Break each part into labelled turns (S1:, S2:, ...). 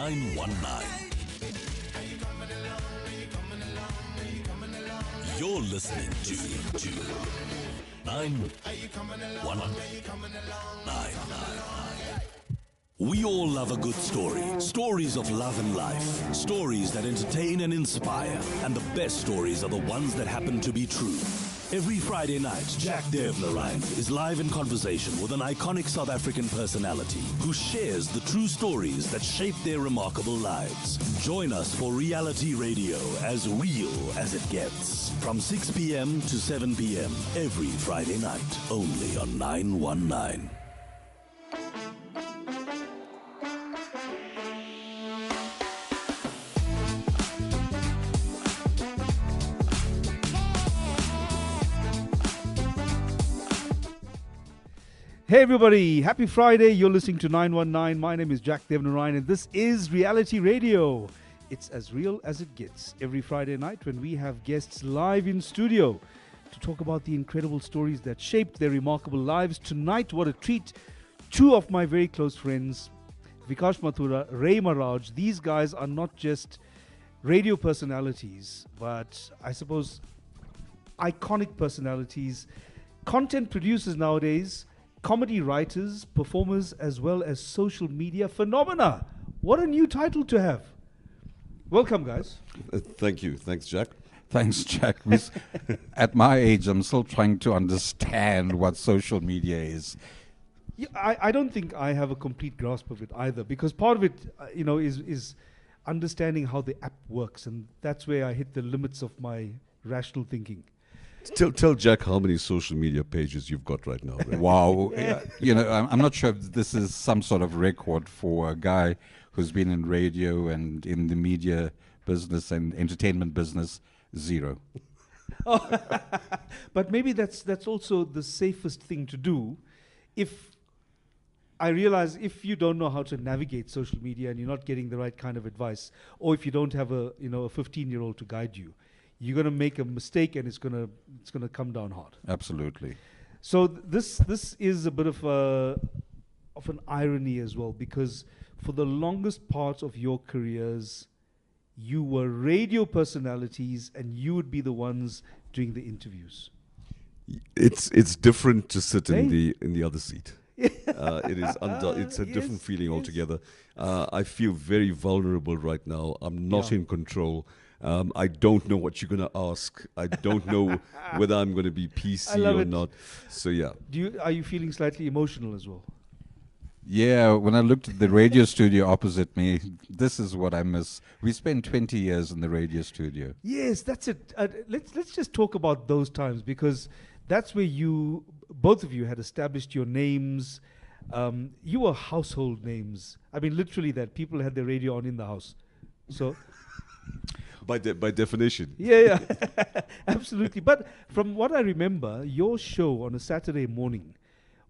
S1: 919. You're listening to 919. We all love a good story. Stories of love and life. Stories that entertain and inspire. And the best stories are the ones that happen to be true. Every Friday night, Jack Devnarine is live in conversation with an iconic South African personality who shares the true stories that shape their remarkable lives. Join us for reality radio as real as it gets. From 6 p.m. to 7 p.m. every Friday night, only on 919.
S2: Hey everybody, happy Friday. You're listening to 919. My name is Jack Devnarine and this is Reality Radio. It's as real as it gets every Friday night when we have guests live in studio to talk about the incredible stories that shaped their remarkable lives. Tonight, what a treat. Two of my very close friends, Vikash Mathura, Ray Maharaj. These guys are not just radio personalities, but I suppose iconic personalities, content producers nowadays, comedy writers, performers, as well as social media phenomena. What a new title to have. Welcome, guys.
S3: Thank you. Thanks, Jack.
S4: Thanks, Jack. At my age, I'm still trying to understand what social media is.
S2: Yeah, I don't think I have a complete grasp of it either, because part of it, is understanding how the app works, and that's where I hit the limits of my rational thinking.
S3: Tell Jack how many social media pages you've got right now. Right?
S4: Wow. I'm not sure if this is some sort of record for a guy who's been in radio and in the media business and entertainment business. 0.
S2: But maybe that's also the safest thing to do. If I realize if you don't know how to navigate social media and you're not getting the right kind of advice, or if you don't have a 15-year-old to guide you, you're going to make a mistake and it's going to come down hard.
S4: Absolutely.
S2: So this is a bit of an irony as well, because for the longest part of your careers, you were radio personalities and you would be the ones doing the interviews.
S3: It's different to sit in the other seat. It is it's a different feeling altogether. I feel very vulnerable right now. I'm not in control. I don't know what you're going to ask. I don't know whether I'm going to be PC or not. So, yeah.
S2: Are you feeling slightly emotional as well?
S4: Yeah, when I looked at the radio studio opposite me, this is what I miss. We spent 20 years in the radio studio.
S2: Yes, that's it. Let's just talk about those times, because that's where both of you had established your names. You were household names. I mean, literally that. People had their radio on in the house. So...
S3: By definition.
S2: Yeah, absolutely. But from what I remember, your show on a Saturday morning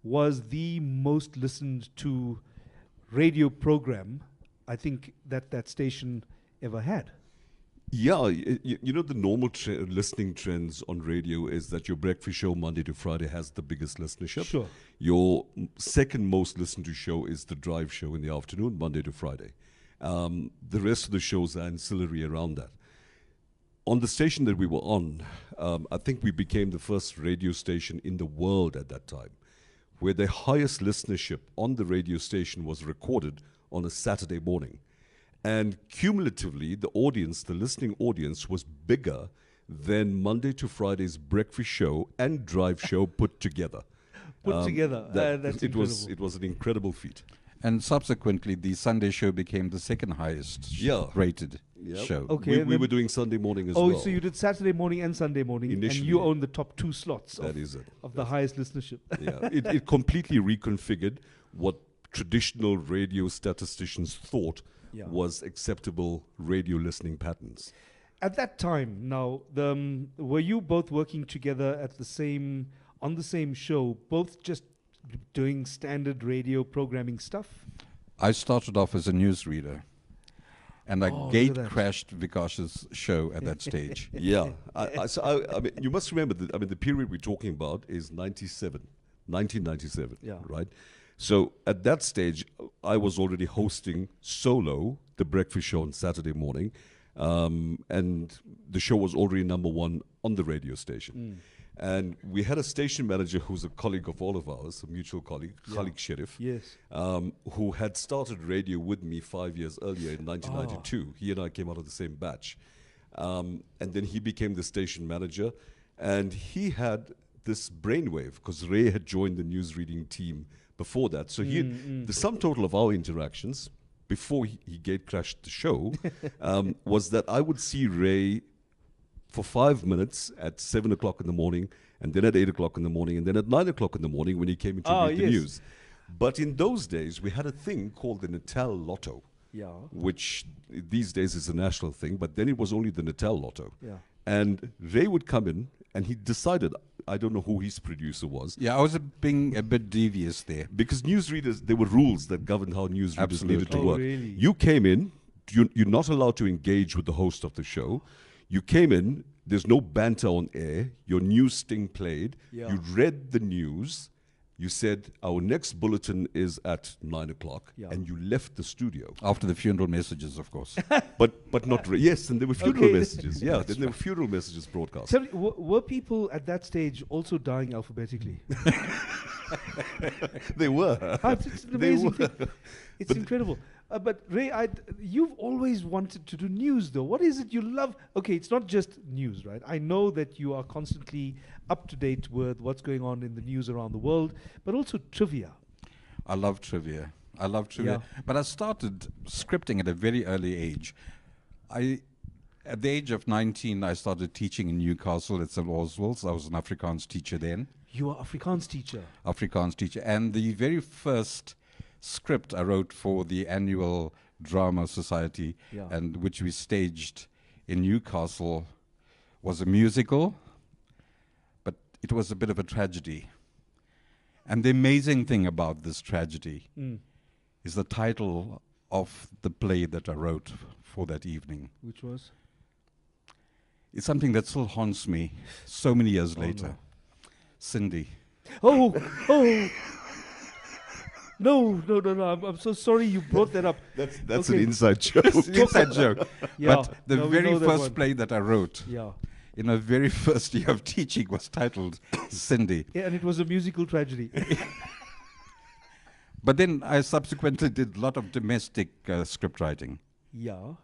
S2: was the most listened to radio program I think that station ever had.
S3: Yeah, the normal listening trends on radio is that your breakfast show Monday to Friday has the biggest listenership.
S2: Sure.
S3: Your second most listened to show is the drive show in the afternoon, Monday to Friday. The rest of the shows are ancillary around that. On the station that we were on, I think we became the first radio station in the world at that time where the highest listenership on the radio station was recorded on a Saturday morning. And cumulatively, the listening audience was bigger than Monday to Friday's breakfast show and drive show put together.
S2: That's incredible.
S3: It was an incredible feat.
S4: And subsequently, the Sunday show became the second highest rated show.
S2: Okay,
S3: we were doing Sunday morning as well.
S2: Oh, so you did Saturday morning and Sunday morning,
S3: initially,
S2: and you owned the top 2 slots of the highest listenership.
S3: Yeah, it completely reconfigured what traditional radio statisticians thought was acceptable radio listening patterns.
S2: At that time, now, were you both working together on the same show, both just doing standard radio programming stuff?
S4: I started off as a newsreader, and I gate crashed Vikash's show at that stage.
S3: Yeah, I mean, you must remember that. I mean, the period we're talking about is 1997, right? So at that stage, I was already hosting solo the breakfast show on Saturday morning, and the show was already number one on the radio station. And we had a station manager who's a colleague of all of ours, a mutual colleague, Khalid Sharif,
S2: Yes.
S3: who had started radio with me 5 years earlier in 1992. He and I came out of the same batch. And then he became the station manager. And he had this brainwave, because Ray had joined the news reading team before that. So the sum total of our interactions, before he gate crashed the show, was that I would see Ray for 5 minutes at 7 o'clock in the morning, and then at 8 o'clock in the morning, and then at 9 o'clock in the morning when he came in to read the news. But in those days, we had a thing called the Natal Lotto, which these days is a national thing, but then it was only the Natal Lotto. And Ray would come in, and he decided, I don't know who his producer was.
S4: Yeah, I was being a bit devious there.
S3: Because newsreaders, there were rules that governed how newsreaders needed to work.
S2: Really?
S3: You came in, you're not allowed to engage with the host of the show. You came in, there's no banter on air, your news sting played, you read the news, you said, our next bulletin is at 9 o'clock, and you left the studio.
S4: After the funeral messages, of course.
S3: But not, yes, and there were funeral messages, then there were funeral messages broadcast.
S2: Tell me, were people at that stage also dying alphabetically?
S3: They were.
S2: It's an amazing thing. It's incredible. But Ray, you've always wanted to do news, though. What is it you love? Okay, it's not just news, right? I know that you are constantly up to date with what's going on in the news around the world, but also trivia.
S4: I love trivia. But I started scripting at a very early age. At the age of 19, I started teaching in Newcastle at St. Oswald's. I was an Afrikaans teacher then.
S2: You are Afrikaans teacher.
S4: Afrikaans teacher. And the very first script I wrote for the annual drama society, and which we staged in Newcastle, was a musical, but it was a bit of a tragedy. And the amazing thing about this tragedy is the title of the play that I wrote for that evening.
S2: Which was?
S4: It's something that still haunts me so many years later.
S2: No.
S4: Cindy.
S2: Oh! No. I'm so sorry you brought that up.
S3: That's an inside joke.
S4: Inside joke.
S2: Yeah.
S4: But the
S2: No, we
S4: very
S2: know that
S4: first
S2: one.
S4: play that I wrote in my very first year of teaching was titled Cindy.
S2: Yeah, and it was a musical tragedy.
S4: But then I subsequently did a lot of domestic script writing.
S2: Yeah.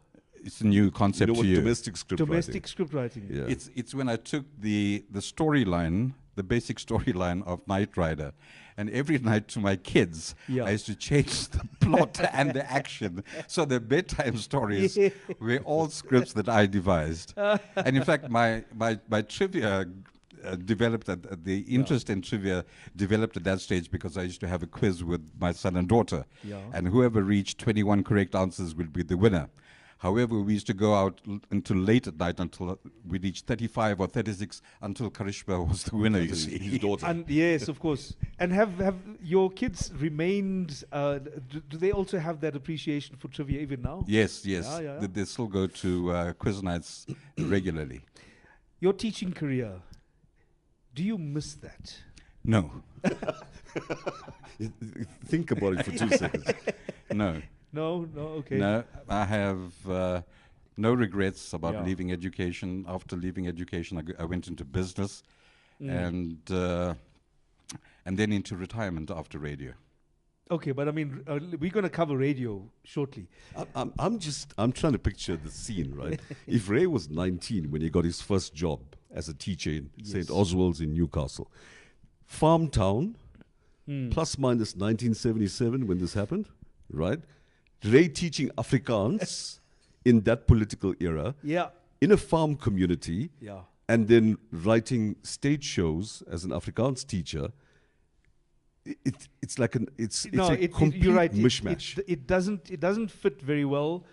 S4: It's a new concept
S3: You know what
S4: to you.
S3: domestic script
S2: Domestic script writing.
S3: Yeah.
S4: It's when I took the storyline, the basic storyline of Knight Rider, and every night to my kids, I used to change the plot and the action. So the bedtime stories were all scripts that I devised. And in fact, my trivia developed the interest in trivia developed at that stage because I used to have a quiz with my son and daughter, and whoever reached 21 correct answers would be the winner. However, we used to go out until late at night until we reached 35 or 36 until Karishma was the winner, you see.
S3: His daughter.
S2: And yes, of course. And have your kids remained, do they also have that appreciation for trivia even now?
S4: Yes.
S2: Yeah.
S4: They still go to quiz nights regularly.
S2: Your teaching career, do you miss that?
S4: No.
S3: Think about it for 2 seconds.
S4: No.
S2: No, okay.
S4: No, I have no regrets about leaving education. After leaving education, I went into business and then into retirement after radio.
S2: Okay, but I mean, we're going to cover radio shortly.
S3: I'm trying to picture the scene, right? If Ray was 19 when he got his first job as a teacher in St. Oswald's in Newcastle, farm town, plus minus 1977 when this happened, right? Ray teaching Afrikaans in that political era, in a farm community, and then writing stage shows as an Afrikaans teacher. It's like a complete
S2: you're right.
S3: mishmash.
S2: It doesn't fit very well,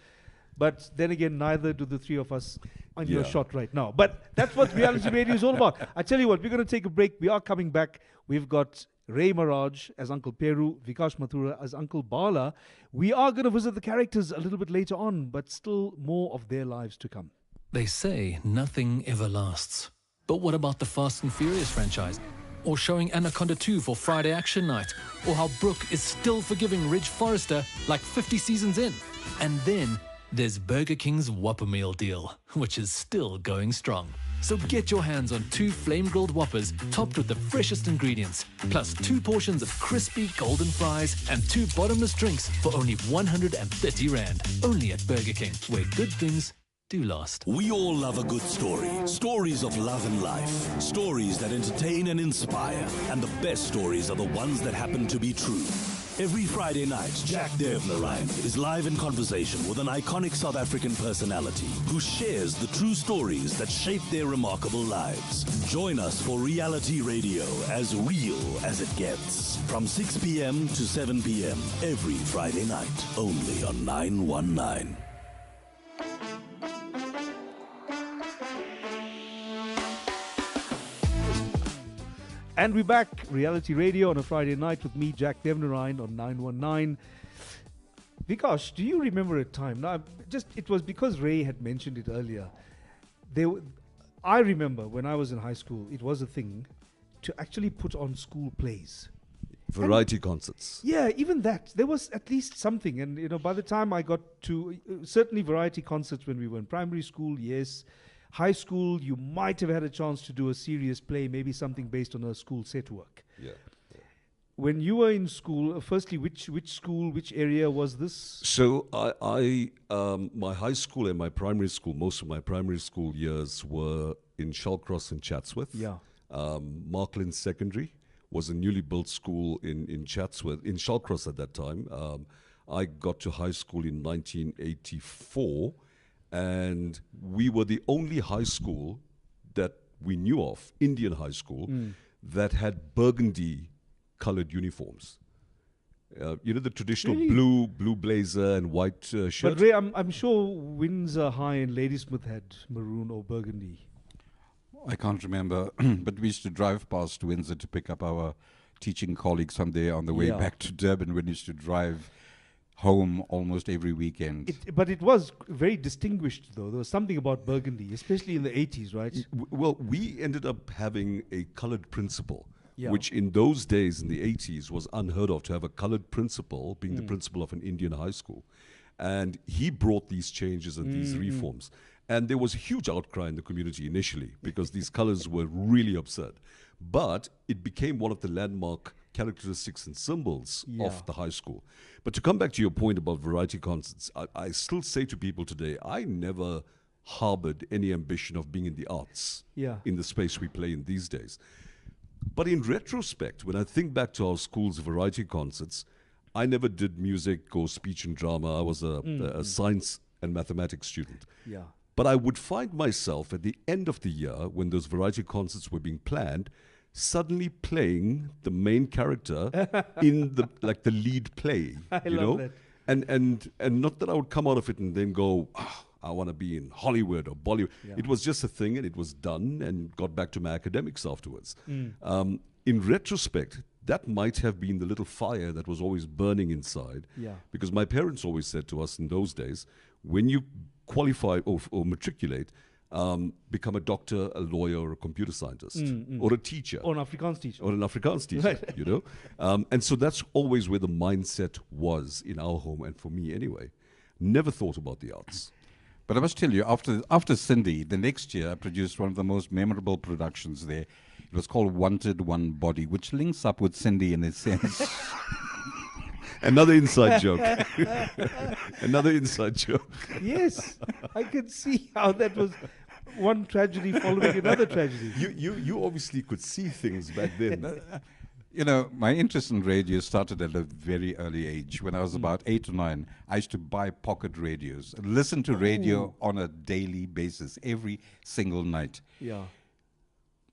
S2: but then again, neither do the three of us on your shot right now. But that's what reality radio is all about. I tell you what, we're going to take a break. We are coming back. We've got Ray Maraj as Uncle Peru, Vikash Mathura as Uncle Bala. We are going to visit the characters a little bit later on, but still more of their lives to come.
S5: They say nothing ever lasts. But what about the Fast and Furious franchise? or showing Anaconda 2 for Friday action night, or how Brooke is still forgiving Ridge Forrester like 50 seasons in. And then there's Burger King's Whopper Meal deal, which is still going strong. So get your hands on 2 flame-grilled Whoppers topped with the freshest ingredients, plus 2 portions of crispy golden fries and 2 bottomless drinks for only 130 Rand. Only at Burger King, where good things do last.
S1: We all love a good story. Stories of love and life. Stories that entertain and inspire. And the best stories are the ones that happen to be true. Every Friday night, Jack Devnarine is live in conversation with an iconic South African personality who shares the true stories that shape their remarkable lives. Join us for reality radio as real as it gets. From 6 p.m. to 7 p.m. every Friday night, only on 919.
S2: And we're back, Reality Radio on a Friday night with me, Jack Devnarine, on 919. Vikash, do you remember a time? Now, it was because Ray had mentioned it earlier. I remember when I was in high school, it was a thing to actually put on school plays.
S3: Variety concerts.
S2: Yeah, even that. There was at least something. And, by the time I got to, certainly variety concerts when we were in primary school, yes. High school, you might have had a chance to do a serious play, maybe something based on a school set work.
S3: Yeah.
S2: When you were in school, firstly, which school, which area was this?
S3: So my high school and my primary school, most of my primary school years were in Shallcross and Chatsworth.
S2: Yeah.
S3: Markland Secondary was a newly built school in Chatsworth, in Shallcross at that time. I got to high school in 1984. And we were the only high school that we knew of, Indian high school, that had burgundy colored uniforms. The traditional
S2: Really?
S3: blue blazer and white shirt.
S2: But Ray, I'm sure Windsor High and Ladysmith had maroon or burgundy.
S4: I can't remember, but we used to drive past Windsor to pick up our teaching colleagues from there on the way back to Durban. We used to drive home almost every weekend.
S2: But it was very distinguished, though. There was something about burgundy, especially in the 80s, right?
S3: Well, we ended up having a colored principal,
S2: Yeah.
S3: which in those days, in the 80s, was unheard of, to have a colored principal being the principal of an Indian high school. And he brought these changes and these reforms. And there was a huge outcry in the community initially because these colors were really absurd. But it became one of the landmark characteristics and symbols of the high school. But to come back to your point about variety concerts, I still say to people today, I never harbored any ambition of being in the arts in the space we play in these days. But in retrospect, when I think back to our school's variety concerts, I never did music or speech and drama. I was a science and mathematics student.
S2: Yeah.
S3: But I would find myself at the end of the year, when those variety concerts were being planned, suddenly playing the main character in the lead play.
S2: I love that.
S3: And not that I would come out of it and then go, I want to be in Hollywood or Bollywood. Yeah. It was just a thing, and it was done, and got back to my academics afterwards. In retrospect, that might have been the little fire that was always burning inside.
S2: Yeah.
S3: Because my parents always said to us in those days, when you qualify or matriculate, become a doctor, a lawyer, or a computer scientist, or a teacher.
S2: Or an Afrikaans teacher.
S3: Or an Afrikaans teacher,
S2: Right.
S3: And so that's always where the mindset was in our home, and for me anyway. Never thought about the arts.
S4: But I must tell you, after Cindy, the next year I produced one of the most memorable productions there. It was called Wanted One Body, which links up with Cindy in a sense.
S3: Another inside joke. Another inside joke.
S2: Yes, I could see how that was one tragedy following another tragedy.
S3: You obviously could see things back then.
S4: My interest in radio started at a very early age. When I was about 8 or 9, I used to buy pocket radios and listen to radio on a daily basis, every single night.
S2: Yeah.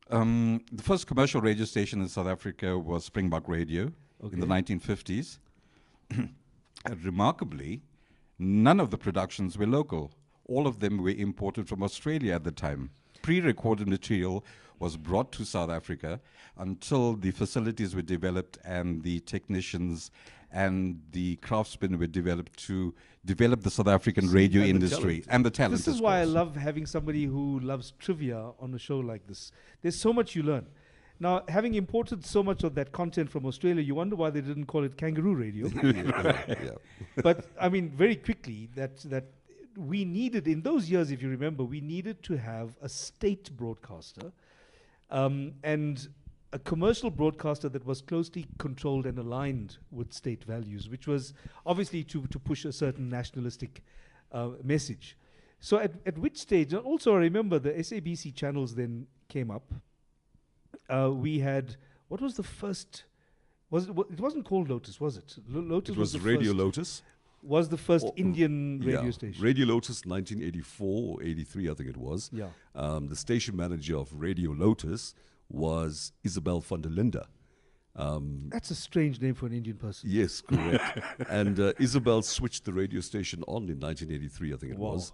S4: The first commercial radio station in South Africa was Springbok Radio in the 1950s. And remarkably, none of the productions were local. All of them were imported from Australia at the time. Pre-recorded material was brought to South Africa until the facilities were developed and the technicians and the craftsmen were developed to develop the South African radio industry and the talent.
S2: This is why I love having somebody who loves trivia on a show like this. There's so much you learn. Now, having imported so much of that content from Australia, you wonder why they didn't call it kangaroo radio.
S3: Yeah.
S2: But I mean, very quickly, that we needed in those years, if you remember, we needed to have a state broadcaster and a commercial broadcaster that was closely controlled and aligned with state values, which was obviously to push a certain nationalistic message. So at which stage, and also I remember the SABC channels then came up. We had, what was the first, it wasn't called Lotus, was it? Lotus
S3: It was
S2: the
S3: Radio
S2: first,
S3: Lotus.
S2: was the first Indian radio
S3: Yeah.
S2: station.
S3: Radio Lotus, 1984 or 83, I think it was.
S2: Yeah.
S3: The station manager of Radio Lotus was Isabel van der Linde.
S2: That's a strange name for an Indian person.
S3: Yes, correct. And Isabel switched the radio station on in 1983, I think it
S2: Wow.
S3: was.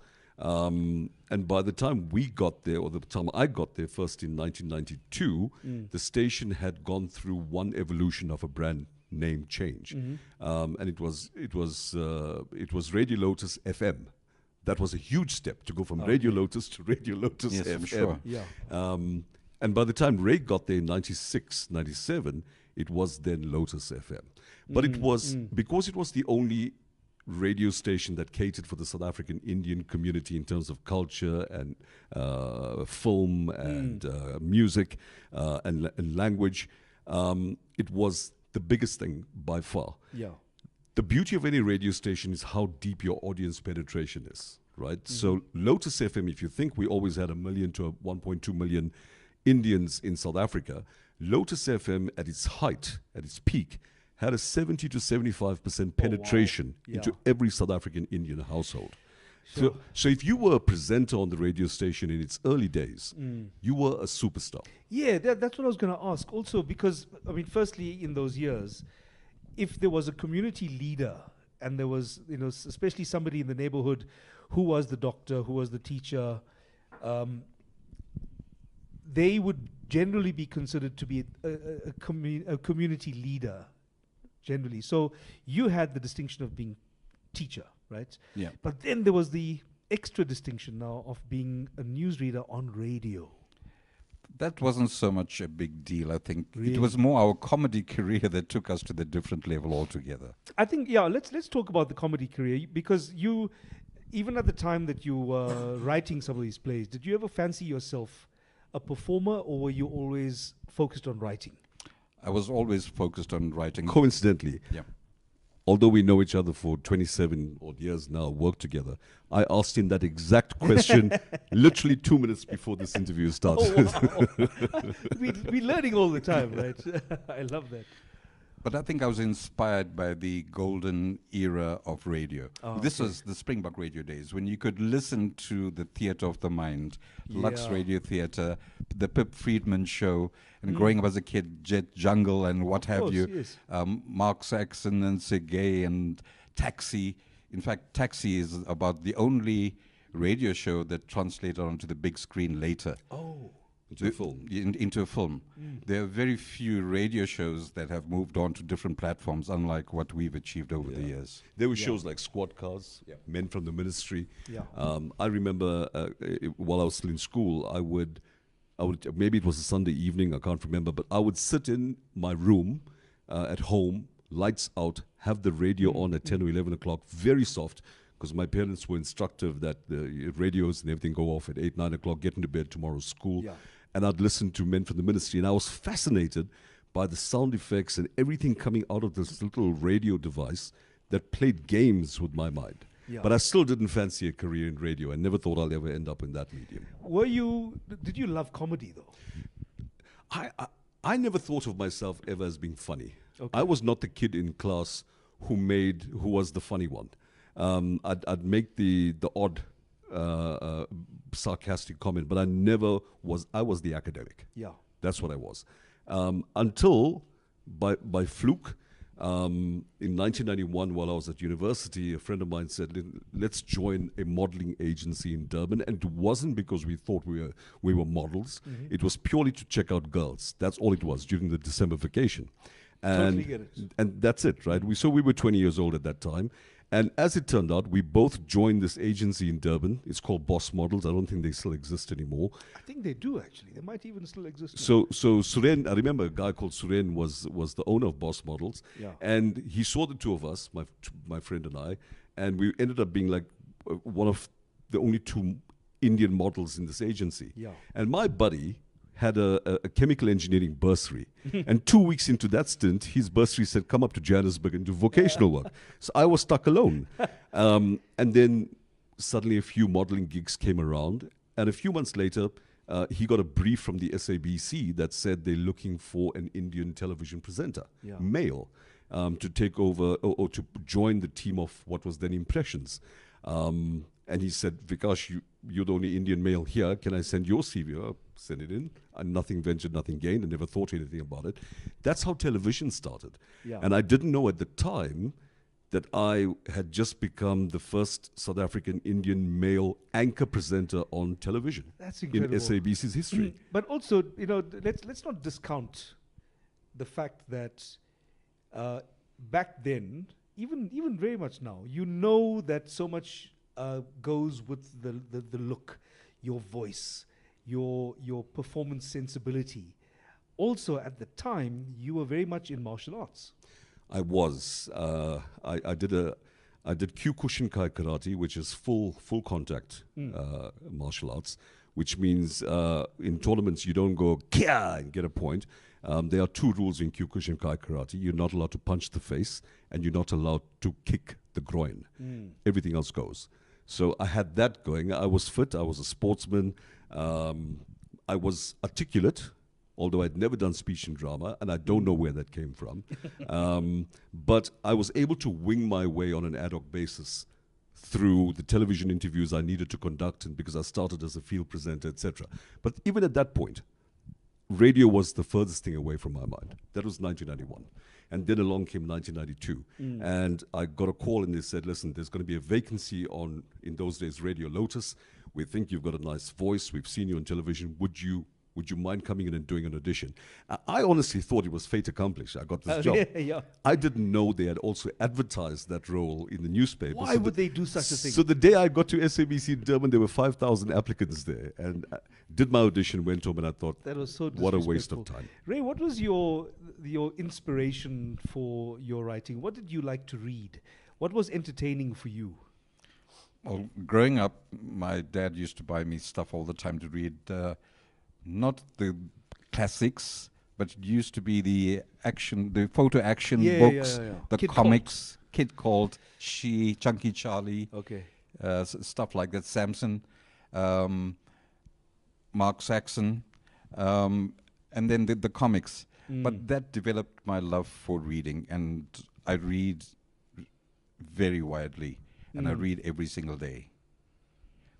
S3: And by the time we got there, or the time I got there first in 1992, the station had gone through one evolution of a brand name change, and it was Radio Lotus FM. That was a huge step to go from Radio Lotus to Radio Lotus
S4: Yes,
S3: FM.
S4: I'm sure.
S2: Yeah.
S3: And by the time Ray got there in 96, 97, it was then Lotus FM. But it was, because it was the only radio station that catered for the South African Indian community in terms of culture and film and music and language, it was the biggest thing by far.
S2: Yeah.
S3: The beauty of any radio station is how deep your audience penetration is, right? So Lotus FM, if you think we always had 1 million to 1.2 million Indians in South Africa, Lotus FM at its height, at its peak, had a 70 to 75% penetration into every South African Indian household.
S2: Sure.
S3: So if you were a presenter on the radio station in its early days, you were a superstar.
S2: Yeah, that's what I was going to ask. Also, because, I mean, firstly, in those years, if there was a community leader and there was, especially somebody in the neighborhood who was the doctor, who was the teacher, they would generally be considered to be a community leader, generally. So you had the distinction of being teacher, right?
S4: Yeah.
S2: But then there was the extra distinction now of being a newsreader on radio.
S4: That wasn't so much a big deal, I think.
S2: Really?
S4: It was more our comedy career that took us to the different level altogether.
S2: I think, let's talk about the comedy career, because you, even at the time that you were writing some of these plays, did you ever fancy yourself a performer, or were you always focused on writing?
S4: I was always focused on writing.
S3: Coincidentally,
S4: Yeah.
S3: although we know each other for 27 odd years now, worked together, I asked him that exact question literally 2 minutes before this interview started.
S2: Oh, wow. We're learning all the time, right? I love that.
S4: But I think I was inspired by the golden era of radio. This
S2: okay.
S4: was the Springbok radio days, when you could listen to the theatre of the mind, Lux
S2: Yeah.
S4: Radio Theatre, the Pip Friedman Show, and growing up as a kid, Jet Jungle and what have
S2: course,
S4: you.
S2: yes.
S4: Mark Saxon and Sergey and Taxi. In fact, Taxi is about the only radio show that translated onto the big screen later.
S2: Oh.
S3: Into a film.
S4: Into a film. There are very few radio shows that have moved on to different platforms, unlike what we've achieved over the years.
S3: There were shows like Squad Cars, Men from the Ministry.
S2: Yeah.
S3: I remember while I was still in school, I would, maybe it was a Sunday evening, I can't remember, but I would sit in my room at home, lights out, have the radio on at 10 or 11 o'clock, very soft, because my parents were instructive that the radios and everything go off at 8, 9 o'clock, get into bed, tomorrow's school.
S2: Yeah.
S3: And I'd listen to Men from the Ministry, and I was fascinated by the sound effects and everything coming out of this little radio device that played games with my mind.
S2: Yeah.
S3: But I still didn't fancy a career in radio. I never thought I'll ever end up in that medium.
S2: Did you love comedy though?
S3: I never thought of myself ever as being funny.
S2: Okay.
S3: I was not the kid in class who was the funny one. I'd make the odd sarcastic comment, but I was the academic.
S2: Yeah.
S3: That's what I was. Until by fluke, in 1991, while I was at university, a friend of mine said, let's join a modeling agency in Durban. And it wasn't because we thought we were models. It was purely to check out girls. That's all it was during the December vacation.
S2: Totally get it.
S3: And that's it, right? So we were 20 years old at that time. And as it turned out, we both joined this agency in Durban. It's called Boss Models. I don't think they still exist anymore.
S2: I think they do, actually. They might even still exist.
S3: So Suren, I remember a guy called Suren was the owner of Boss Models.
S2: Yeah.
S3: And he saw the two of us, my friend and I, and we ended up being like one of the only two Indian models in this agency.
S2: Yeah.
S3: And my buddy had a chemical engineering bursary. And 2 weeks into that stint, his bursary said, come up to Johannesburg and do vocational work. So I was stuck alone. And then suddenly a few modeling gigs came around. And a few months later, he got a brief from the SABC that said they're looking for an Indian television presenter, male, to take over or to join the team of what was then Impressions. And he said, Vikash, you're the only Indian male here. Can I send your CV? Send it in. And nothing ventured, nothing gained. I never thought anything about it. That's how television started.
S2: Yeah.
S3: And I didn't know at the time that I had just become the first South African Indian male anchor presenter on television.
S2: That's incredible.
S3: In SABC's history.
S2: But also, let's not discount the fact that back then, even very much now, that so much goes with the look, your voice, your performance sensibility. Also, at the time, you were very much in martial arts.
S3: I was. I did Kyokushinkai karate, which is full contact martial arts, which means in tournaments you don't go kia and get a point. There are two rules in Kyokushinkai karate. You're not allowed to punch the face, and you're not allowed to kick the groin. Everything else goes. So I had that going. I was fit. I was a sportsman. I was articulate, although I'd never done speech and drama, and I don't know where that came from. But I was able to wing my way on an ad hoc basis through the television interviews I needed to conduct, and because I started as a field presenter, etc. But even at that point, radio was the furthest thing away from my mind. That was 1991. And then along came 1992. And I got a call and they said, listen, there's going to be a vacancy on, in those days, Radio Lotus. We think you've got a nice voice. We've seen you on television. Would you mind coming in and doing an audition? I honestly thought it was fate accomplished. I got this job.
S2: Yeah.
S3: I didn't know they had also advertised that role in the newspaper.
S2: Why would they do such a thing?
S3: So the day I got to SABC in Durban, there were 5,000 applicants there. And I did my audition, went home, and I thought,
S2: that was so
S3: what a waste of
S2: disrespectful.
S3: time.
S2: Ray, what was your inspiration for your writing? What did you like to read? What was entertaining for you?
S4: Well, growing up, my dad used to buy me stuff all the time to read. Not the classics, but it used to be the photo action books, the
S2: Kid
S4: comics, Kid Called, She, Chunky Charlie,
S2: Okay.
S4: Stuff like that, Samson, Mark Saxon, and then the comics. But that developed my love for reading, and I read very widely, and I read every single day,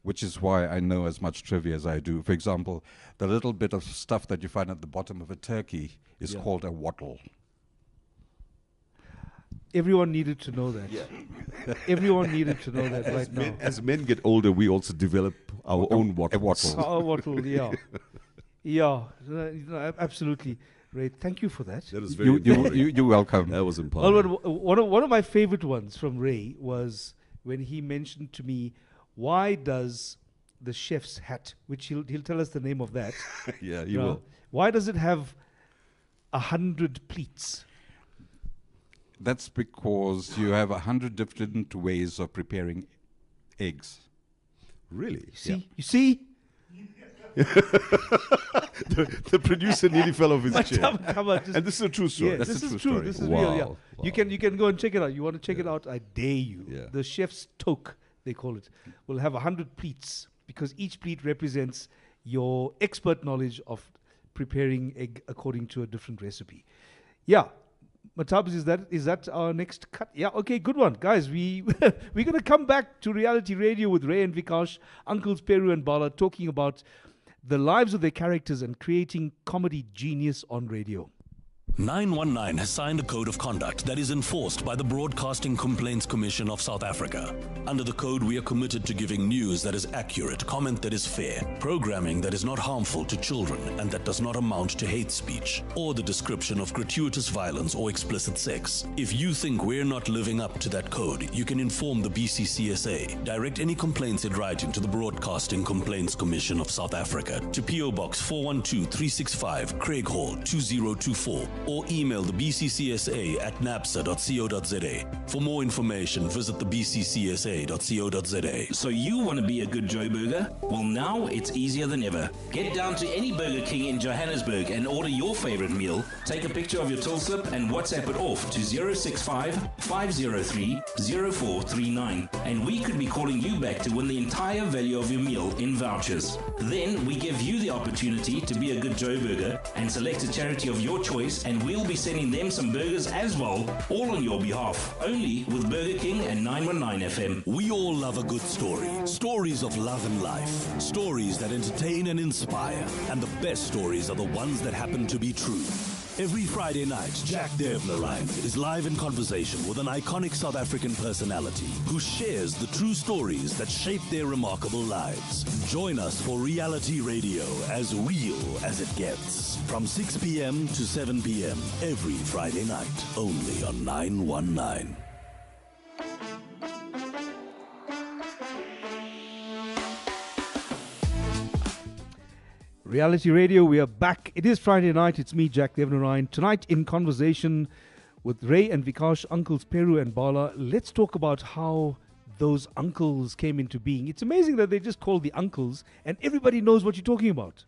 S4: which is why I know as much trivia as I do. For example, the little bit of stuff that you find at the bottom of a turkey is called a wattle.
S2: Everyone needed to know that. Everyone needed to know that right now.
S3: As men get older, we also develop our own
S4: A wattle.
S2: Our wattle, yeah. Yeah, absolutely. Ray, thank you for that.
S3: That is very empowering.
S4: You're welcome.
S3: That was empowering.
S2: One of my favorite ones from Ray was when he mentioned to me, why does the chef's hat, which he'll tell us the name of that.
S3: Yeah, he will.
S2: Why does it have 100 pleats?
S4: That's because you have 100 different ways of preparing eggs.
S3: Really?
S2: You see?
S3: The producer nearly fell off his chair.
S2: Come on,
S3: And this is a true story.
S2: yeah,
S3: That's
S2: this
S3: a
S2: is
S3: true
S2: true.
S3: story.
S2: This is
S3: Wow.
S2: real. Yeah,
S3: Wow.
S2: you can go and check it out. You want to check it out? I dare you.
S3: Yeah.
S2: The chef's toque, they call it, will have 100 pleats because each pleat represents your expert knowledge of preparing egg according to a different recipe. Yeah. Matabs, is that our next cut? Yeah, okay, good one. Guys, we're going to come back to reality radio with Ray and Vikash, Uncles Peru and Bala, talking about the lives of their characters and creating comedy genius on radio.
S1: 919 has signed a code of conduct that is enforced by the Broadcasting Complaints Commission of South Africa. Under the code, we are committed to giving news that is accurate, comment that is fair, programming that is not harmful to children and that does not amount to hate speech, or the description of gratuitous violence or explicit sex. If you think we're not living up to that code, you can inform the BCCSA. Direct any complaints in writing to the Broadcasting Complaints Commission of South Africa to PO Box 412365, Craig Hall 2024, or email the BCCSA at napsa.co.za. For more information, visit the bccsa.co.za.
S6: So you want to be a good Joe Burger? Well, now it's easier than ever. Get down to any Burger King in Johannesburg and order your favorite meal. Take a picture of your till slip and WhatsApp it off to 065 503 0439. And we could be calling you back to win the entire value of your meal in vouchers. Then we give you the opportunity to be a good Joe Burger and select a charity of your choice, and we'll be sending them some burgers as well, all on your behalf. Only with Burger King and 919 FM.
S1: We all love a good story. Stories of love and life. Stories that entertain and inspire. And the best stories are the ones that happen to be true. Every Friday night, Jack Devlerine is live in conversation with an iconic South African personality who shares the true stories that shape their remarkable lives. Join us for reality radio as real as it gets. From 6 p.m. to 7 p.m. every Friday night, only on 919.
S2: Reality Radio, we are back. It is Friday night. It's me, Jack Devnarine. Tonight, in conversation with Ray and Vikash, uncles Peru and Bala, let's talk about how those uncles came into being. It's amazing that they just call the uncles and everybody knows what you're talking about.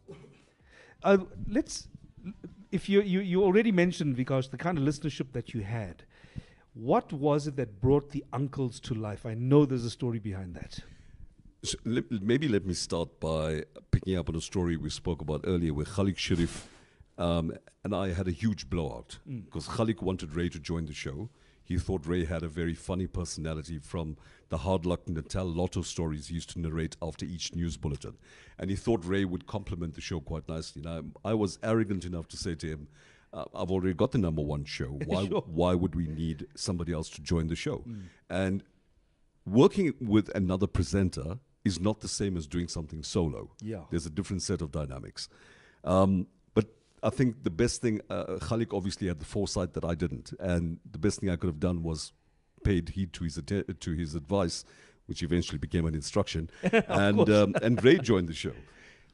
S2: If you already mentioned, Vikash, the kind of listenership that you had. What was it that brought the uncles to life? I know there's a story behind that.
S3: So maybe let me start by picking up on a story we spoke about earlier where Khalik Sharif and I had a huge blowout because Khalik wanted Ray to join the show. He thought Ray had a very funny personality from the hard luck Natal lotto stories he used to narrate after each news bulletin. And he thought Ray would complement the show quite nicely. Now, I was arrogant enough to say to him, I've already got the #1 show. Why would we need somebody else to join the show? And working with another presenter is not the same as doing something solo.
S2: Yeah.
S3: There's a different set of dynamics. But I think the best thing, Khalik obviously had the foresight that I didn't. And the best thing I could have done was paid heed to his advice, which eventually became an instruction. And Ray joined the show.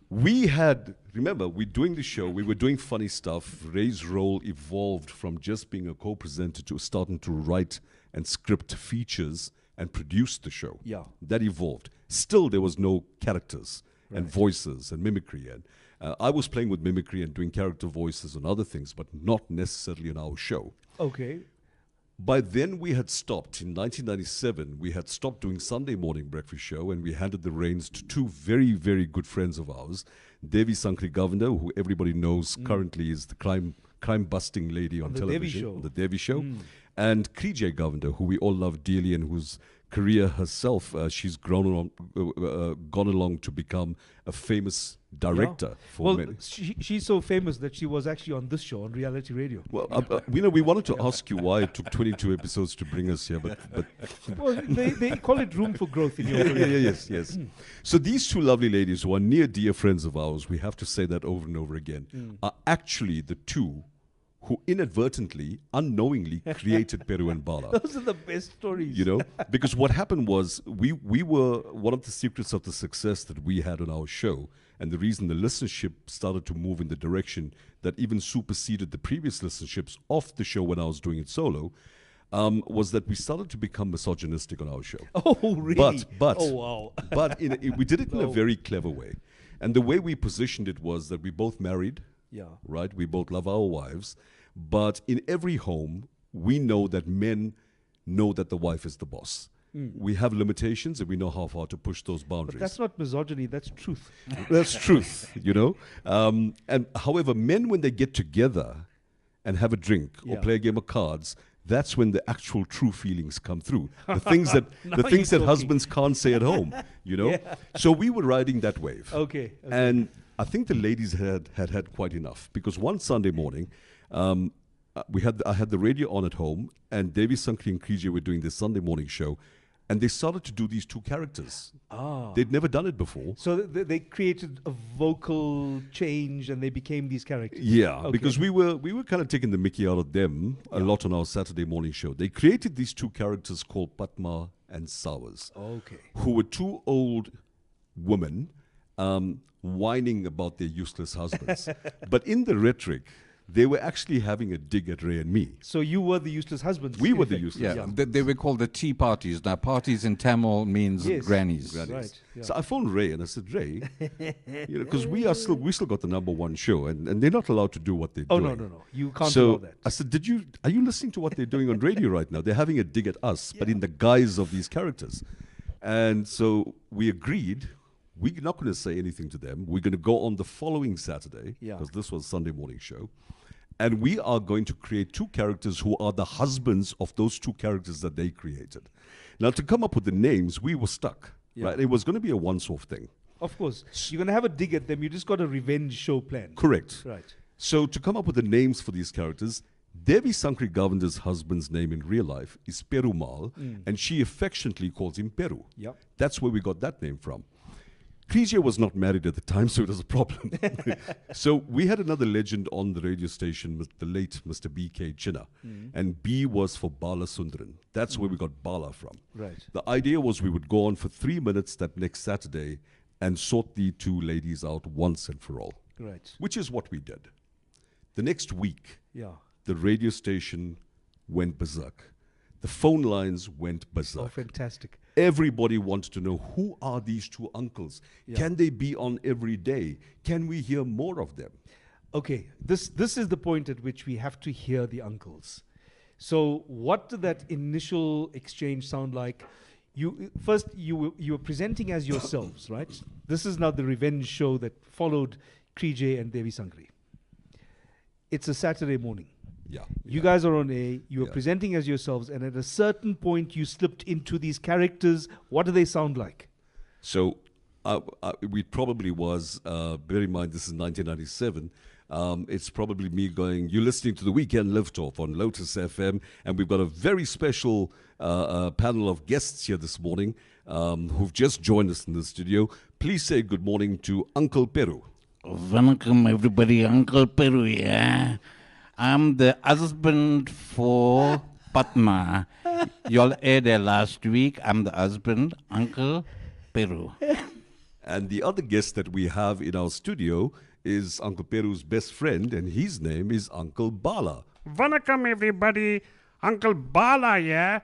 S3: Remember, we're doing the show, we were doing funny stuff. Ray's role evolved from just being a co-presenter to starting to write and script features and produce the show.
S2: Yeah.
S3: That evolved. Still, there was no characters and voices and mimicry. And I was playing with mimicry and doing character voices and other things, but not necessarily on our show.
S2: Okay.
S3: By then, we had stopped. In 1997, we had stopped doing Sunday morning breakfast show, and we handed the reins to two very, very good friends of ours, Devi Sankri Governor, who everybody knows currently is the crime-busting lady on television, on the Devi Show, and Krije Governor, who we all love dearly and whose career herself, she's gone along to become a famous director.
S2: She's so famous that she was actually on this show, on reality radio.
S3: Well, we wanted to ask you why it took 22 episodes to bring us here, but
S2: well, they call it room for growth in your career.
S3: Yes. So these two lovely ladies, who are near dear friends of ours, we have to say that over and over again, are actually the two who inadvertently, unknowingly created Peru and Bala.
S2: Those are the best stories.
S3: You know, because what happened was we were one of the secrets of the success that we had on our show, and the reason the listenership started to move in the direction that even superseded the previous listenerships of the show when I was doing it solo, was that we started to become misogynistic on our show.
S2: Oh, really?
S3: But
S2: oh, wow.
S3: But we did it in a very clever way. And the way we positioned it was that we both married, right? We both love our wives. But in every home, we know that men know that the wife is the boss. We have limitations and we know how far to push those boundaries.
S2: But that's not misogyny, that's truth.
S3: That's truth, you know. And however, men, when they get together and have a drink or play a game of cards, that's when the actual true feelings come through. The things that husbands can't say at home, you know. So we were riding that wave.
S2: Okay.
S3: And I think the ladies had quite enough, because one Sunday morning, I had the radio on at home, and Devi Sankri and Krije were doing their Sunday morning show, and they started to do these two characters. They'd never done it before.
S2: So they created a vocal change, and they became these characters.
S3: Yeah,
S2: Okay.
S3: because we were kind of taking the mickey out of them a lot on our Saturday morning show. They created these two characters called Padma and Sawers,
S2: Okay.
S3: who were two old women whining about their useless husbands. But in the rhetoric, they were actually having a dig at Ray and me.
S2: So you were the useless husbands.
S3: We
S2: in
S3: were the
S2: effect.
S3: useless
S4: Yeah,
S3: husbands.
S4: they were called the tea parties. Now, parties in Tamil means
S2: Yes.
S4: grannies.
S2: Right. Yeah.
S3: So I phoned Ray and I said, Ray, because we still got the #1 show, and they're not allowed to do what they're
S2: Oh,
S3: doing.
S2: no. You can't do all
S3: So
S2: that.
S3: I said, are you listening to what they're doing on radio right now? They're having a dig at us, but in the guise of these characters. And so we agreed, we're not going to say anything to them. We're going to go on the following Saturday,
S2: Yeah.
S3: because this was Sunday morning show. And we are going to create two characters who are the husbands of those two characters that they created. Now, to come up with the names, we were stuck.
S2: Yeah.
S3: Right? It was going to be a once-off thing.
S2: Of course. You're going to have a dig at them. You just got a revenge show planned.
S3: Correct.
S2: Right.
S3: So to come up with the names for these characters, Devi Sankri Govinda's husband's name in real life is Perumal, and she affectionately calls him Peru.
S2: Yep.
S3: That's where we got that name from. Krije was not married at the time, so it was a problem. So we had another legend on the radio station, the late Mr. B.K. Chinna, and B was for Bala Sundran. That's where we got Bala from.
S2: Right.
S3: The idea was we would go on for 3 minutes that next Saturday and sort the two ladies out once and for all,
S2: Right.
S3: which is what we did. The next week,
S2: Yeah.
S3: the radio station went berserk. The phone lines went
S2: Oh,
S3: berserk.
S2: fantastic.
S3: Everybody wanted to know, who are these two uncles?
S2: Yeah.
S3: Can they be on every day? Can we hear more of them?
S2: Okay, this is the point at which we have to hear the uncles. So, what did that initial exchange sound like? You were presenting as yourselves, right? This is now the revenge show that followed Krije and Devi Sankri. It's a Saturday morning.
S3: Yeah.
S2: You guys are on air. You were
S3: Yeah.
S2: presenting as yourselves, and at a certain point, you slipped into these characters. What do they sound like?
S3: So we probably was, bear in mind this is 1997, it's probably me going, you're listening to the Weekend Liftoff on Lotus FM, and we've got a very special panel of guests here this morning who've just joined us in the studio. Please say good morning to Uncle Peru.
S7: Vanakkam, everybody. Uncle Peru, yeah. I'm the husband for Padma. Y'all aired there last week. I'm the husband, Uncle Peru.
S3: And the other guest that we have in our studio is Uncle Peru's best friend, and his name is Uncle Bala.
S8: Vanakkam, everybody. Uncle Bala, yeah.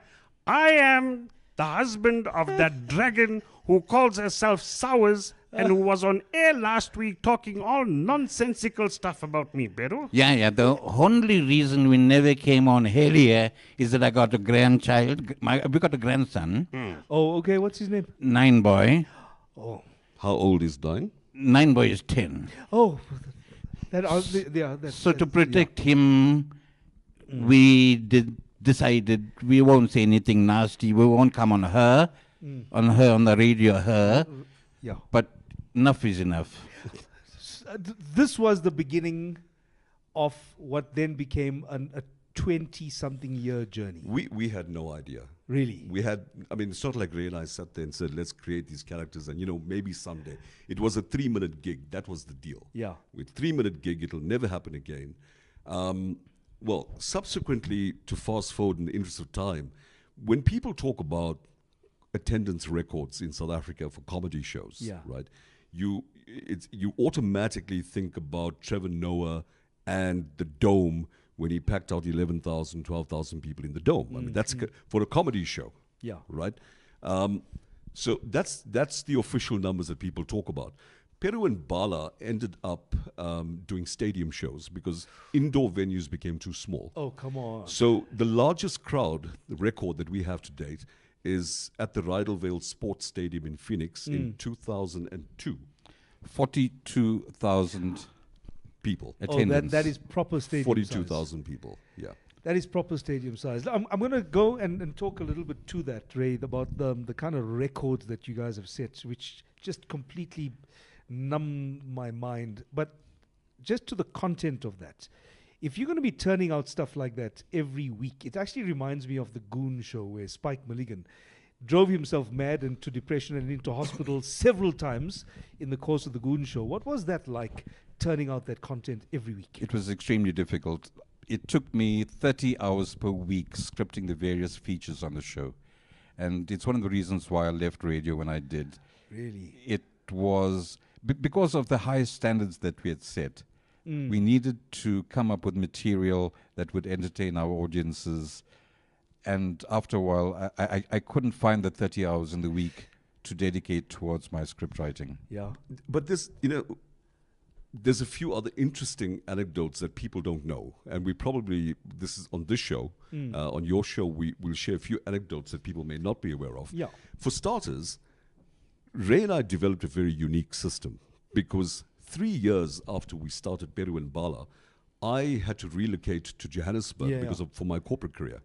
S8: I am the husband of that dragon who calls herself Sowers and who was on air last week talking all nonsensical stuff about me, Peru.
S7: Yeah. The only reason we never came on here is that I got a grandchild. We got a grandson,
S2: Oh, okay. What's his name?
S7: 9 boy.
S3: How old is Dine?
S7: 9 boy is 10.
S2: Oh, that's
S7: So to protect him, we decided we won't say anything nasty. We won't come on her, on the radio, her.
S2: yeah.
S7: But enough is enough.
S2: This was the beginning of what then became a 20-something year journey.
S3: We had no idea.
S2: Really?
S3: It's not like Ray and I sat there and said, let's create these characters and, maybe someday. It was a 3-minute gig. That was the deal.
S2: Yeah.
S3: With 3-minute gig, it'll never happen again. Well, subsequently, to fast forward in the interest of time, when people talk about attendance records in South Africa for comedy shows,
S2: Yeah.
S3: right? You automatically think about Trevor Noah and the Dome when he packed out 11,000, 12,000 people in the Dome. That's for a comedy show.
S2: Yeah.
S3: Right? So that's the official numbers that people talk about. Peru and Bala ended up doing stadium shows because indoor venues became too small.
S2: Oh, come on.
S3: So the largest crowd, the record that we have to date, is at the Rydalvale Sports Stadium in Phoenix in 2002.
S4: 42,000
S3: People.
S4: attendance.
S2: That is proper stadium
S3: 42,000 people. Yeah.
S2: That is proper stadium size. I'm going to go and talk a little bit to that, Ray, about the kind of records that you guys have set, which just completely numb my mind. But just to the content of that, if you're going to be turning out stuff like that every week, it actually reminds me of the Goon Show where Spike Milligan drove himself mad into depression and into hospital several times in the course of the Goon Show. What was that like, turning out that content every week?
S4: It was extremely difficult. It took me 30 hours per week scripting the various features on the show. And it's one of the reasons why I left radio when I did.
S2: Really?
S4: It was because of the high standards that we had set. We needed to come up with material that would entertain our audiences. And after a while, I couldn't find the 30 hours in the week to dedicate towards my script writing.
S2: Yeah.
S3: But this, there's a few other interesting anecdotes that people don't know. And we probably, this is on this show, on your show, we'll share a few anecdotes that people may not be aware of.
S2: Yeah.
S3: For starters, Ray and I developed a very unique system because 3 years after we started Peru and Bala, I had to relocate to Johannesburg for my corporate career.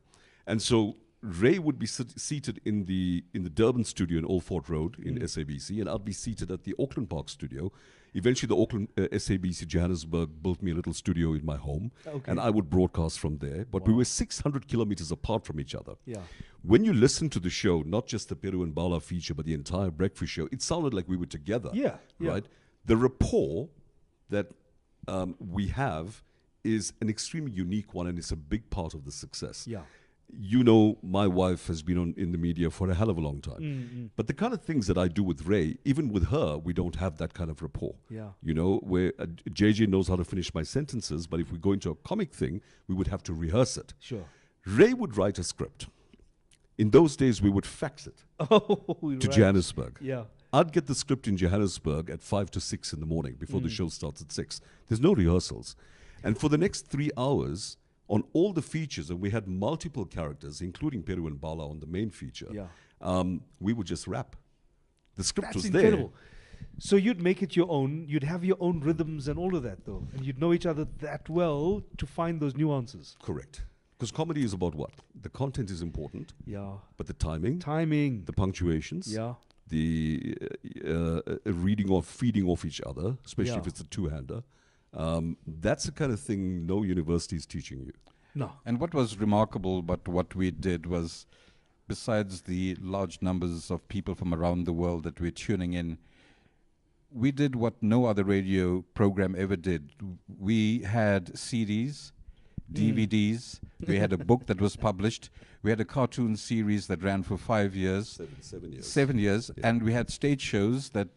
S3: And so Ray would be seated in the Durban studio in Old Fort Road in SABC, and I'd be seated at the Auckland Park studio. Eventually, the Auckland SABC Johannesburg built me a little studio in my home, and I would broadcast from there. But we were 600 kilometers apart from each other.
S2: Yeah.
S3: When you listen to the show, not just the Peru and Bala feature, but the entire breakfast show, it sounded like we were together.
S2: Yeah.
S3: Right? The rapport that we have is an extremely unique one, and it's a big part of the success.
S2: Yeah.
S3: My wife has been in the media for a hell of a long time. But the kind of things that I do with Ray, even with her, we don't have that kind of rapport.
S2: Yeah.
S3: Where JJ knows how to finish my sentences, but if we go into a comic thing, we would have to rehearse it.
S2: Sure.
S3: Ray would write a script. In those days, we would fax it to Johannesburg.
S2: Yeah.
S3: I'd get the script in Johannesburg at 5 to 6 in the morning before the show starts at 6. There's no rehearsals. And for the next 3 hours, on all the features, and we had multiple characters, including Peru and Bala on the main feature, we would just rap. The script was
S2: incredible. So you'd make it your own, you'd have your own rhythms and all of that, though, and you'd know each other that well to find those nuances.
S3: Correct. Because comedy is about what? The content is important.
S2: Yeah.
S3: But the timing. The punctuations.
S2: Yeah.
S3: The reading or feeding off each other, especially if it's a two-hander. That's the kind of thing no university is teaching you.
S2: No.
S4: And what was remarkable about what we did was, besides the large numbers of people from around the world that were tuning in, we did what no other radio program ever did. We had CDs, DVDs, we had a book that was published, we had a cartoon series that ran for 5 years.
S3: 7 years.
S4: 7 years, and we had stage shows that